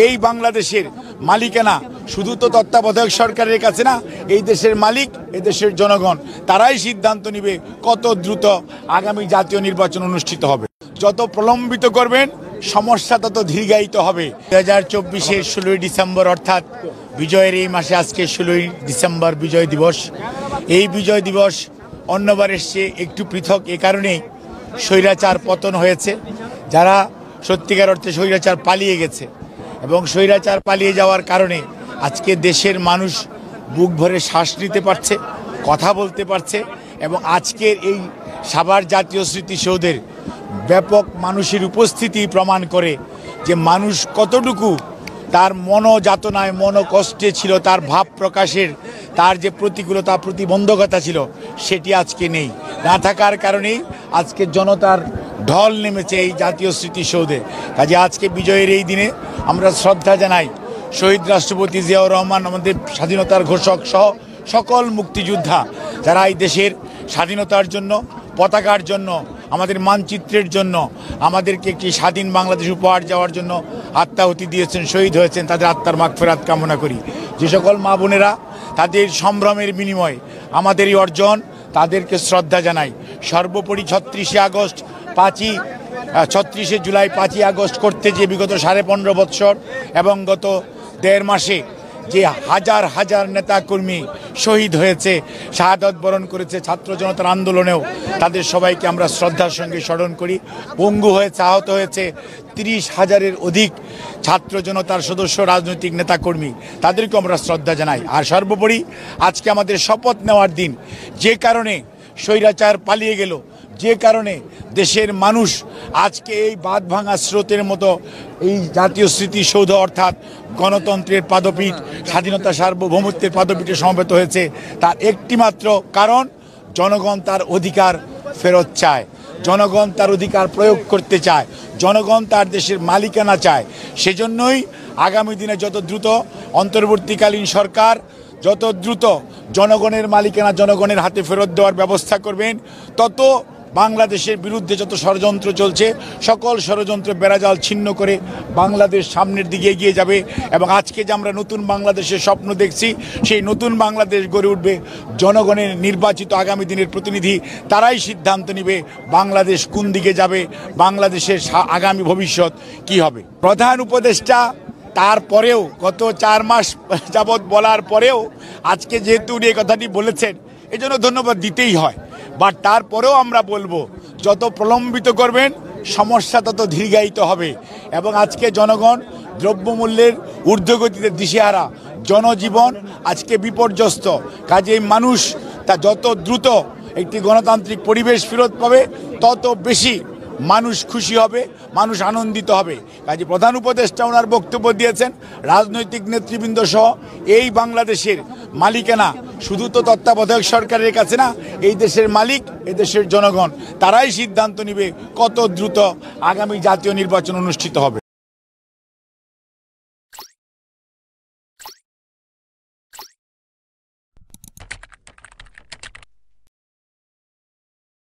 এই বাংলাদেশের মালিকানা শুধু তো তত্ত্বাবধায়ক সরকারের কাছে না, এই দেশের মালিক এই দেশের জনগণ। তারাই সিদ্ধান্ত নেবে কত দ্রুত আগামী জাতীয় নির্বাচন অনুষ্ঠিত হবে। যত প্রলম্বিত করবেন সমস্যা তত দীর্ঘায়িত হবে। 2024-এর 16ই ডিসেম্বর অর্থাৎ বিজয়ের এই মাসে আজকে 16ই ডিসেম্বর বিজয় দিবস। এই বিজয় দিবস অন্যবারের চেয়ে একটু পৃথক এ কারণেই স্বৈরাচার পতন হয়েছে। যারা সত্যিকার অর্থে স্বৈরাচার পালিয়ে গেছে এবং স্বৈরাচার পালিয়ে যাওয়ার কারণে আজকে দেশের মানুষ বুক ভরে শ্বাস নিতে পারছে, কথা বলতে পারছে এবং আজকের এই সাভার জাতীয় স্মৃতিসৌধের ব্যাপক মানুষের উপস্থিতি প্রমাণ করে যে মানুষ কতটুকু তার মনোযাতনায় মনোকষ্টে ছিল, তার ভাব প্রকাশের তার যে প্রতিকূলতা প্রতিবন্ধকতা ছিল সেটি আজকে নেই। না থাকার কারণেই আজকে জনতার ঢল নেমেছে এই জাতীয় স্মৃতিসৌধে। কাজে আজকে বিজয়ের এই দিনে আমরা শ্রদ্ধা জানাই শহীদ রাষ্ট্রপতি জিয়াউর রহমান, আমাদের স্বাধীনতার ঘোষক সহ সকল মুক্তিযোদ্ধা যারা এই দেশের স্বাধীনতার জন্য, পতাকার জন্য, আমাদের মানচিত্রের জন্য, আমাদেরকে একটি স্বাধীন বাংলাদেশ উপহার যাওয়ার জন্য আত্মাহুতি দিয়েছেন, শহীদ হয়েছেন, তাদের আত্মার মাগফিরাত কামনা করি। যে সকল মা বোনেরা তাদের সম্ভ্রমের বিনিময়ে আমাদের এই অর্জন, তাদেরকে শ্রদ্ধা জানাই। সর্বোপরি 36শে জুলাই 5ই আগস্ট করতে যে বিগত 15.5 বৎসর এবং গত 1.5 মাসে যে হাজার হাজার নেতাকর্মী শহীদ হয়েছে, শাহাদত বরণ করেছে ছাত্র জনতার আন্দোলনেও, তাদের সবাইকে আমরা শ্রদ্ধার সঙ্গে স্মরণ করি। পঙ্গু হয়েছে, আহত হয়েছে 30,000-এর অধিক ছাত্র জনতার সদস্য, রাজনৈতিক নেতাকর্মী, তাদেরকে আমরা শ্রদ্ধা জানাই। আর সর্বোপরি আজকে আমাদের শপথ নেওয়ার দিন। যে কারণে স্বৈরাচার পালিয়ে গেল, যে কারণে দেশের মানুষ আজকে এই বাঁধ ভাঙা স্রোতের মতো এই জাতীয় স্মৃতিসৌধ অর্থাৎ গণতন্ত্রের পাদপীঠ, স্বাধীনতা সার্বভৌমত্বের পাদপীঠে সমবেত হয়েছে, তার একটিমাত্র কারণ জনগণ তার অধিকার ফেরত চায়, জনগণ তার অধিকার প্রয়োগ করতে চায়, জনগণ তার দেশের মালিকানা চায়। সেজন্যই আগামী দিনে যত দ্রুত অন্তর্বর্তীকালীন সরকার যত দ্রুত জনগণের মালিকানা জনগণের হাতে ফেরত দেওয়ার ব্যবস্থা করবেন, তত বাংলাদেশের বিরুদ্ধে যত ষড়যন্ত্র চলছে সকল ষড়যন্ত্র বেড়াজাল ছিন্ন করে বাংলাদেশ সামনের দিকে এগিয়ে যাবে। এবং আজকে যে আমরা নতুন বাংলাদেশের স্বপ্ন দেখছি, সেই নতুন বাংলাদেশ গড়ে উঠবে জনগণের নির্বাচিত আগামী দিনের প্রতিনিধি। তারাই সিদ্ধান্ত নেবে বাংলাদেশ কোন দিকে যাবে, বাংলাদেশের আগামী ভবিষ্যৎ কি হবে। প্রধান উপদেষ্টা তারপরেও গত 4 মাস যাবৎ বলার পরেও আজকে যেহেতু উনি এই কথাটি বলেছেন, এজন্য ধন্যবাদ দিতেই হয়। বাট তারপরেও আমরা বলবো যত প্রলম্বিত করবেন সমস্যা তত দীর্ঘায়িত হবে। এবং আজকে জনগণ দ্রব্যমূল্যের ঊর্ধ্বগতিতে দিশেহারা, জনজীবন আজকে বিপর্যস্ত। কাজেই মানুষ তা যত দ্রুত একটি গণতান্ত্রিক পরিবেশ ফেরত পাবে তত বেশি মানুষ খুশি হবে, মানুষ আনন্দিত হবে। কাজে প্রধান উপদেষ্টা ওনার বক্তব্য দিয়েছেন, রাজনৈতিক নেতৃবৃন্দ সহ এই বাংলাদেশের মালিকানা শুধু তো তত্ত্বাবধায়ক সরকারের কাছে না, এই দেশের মালিক এই দেশের জনগণ। তারাই সিদ্ধান্ত নেবে কত দ্রুত আগামী জাতীয় নির্বাচন অনুষ্ঠিত হবে।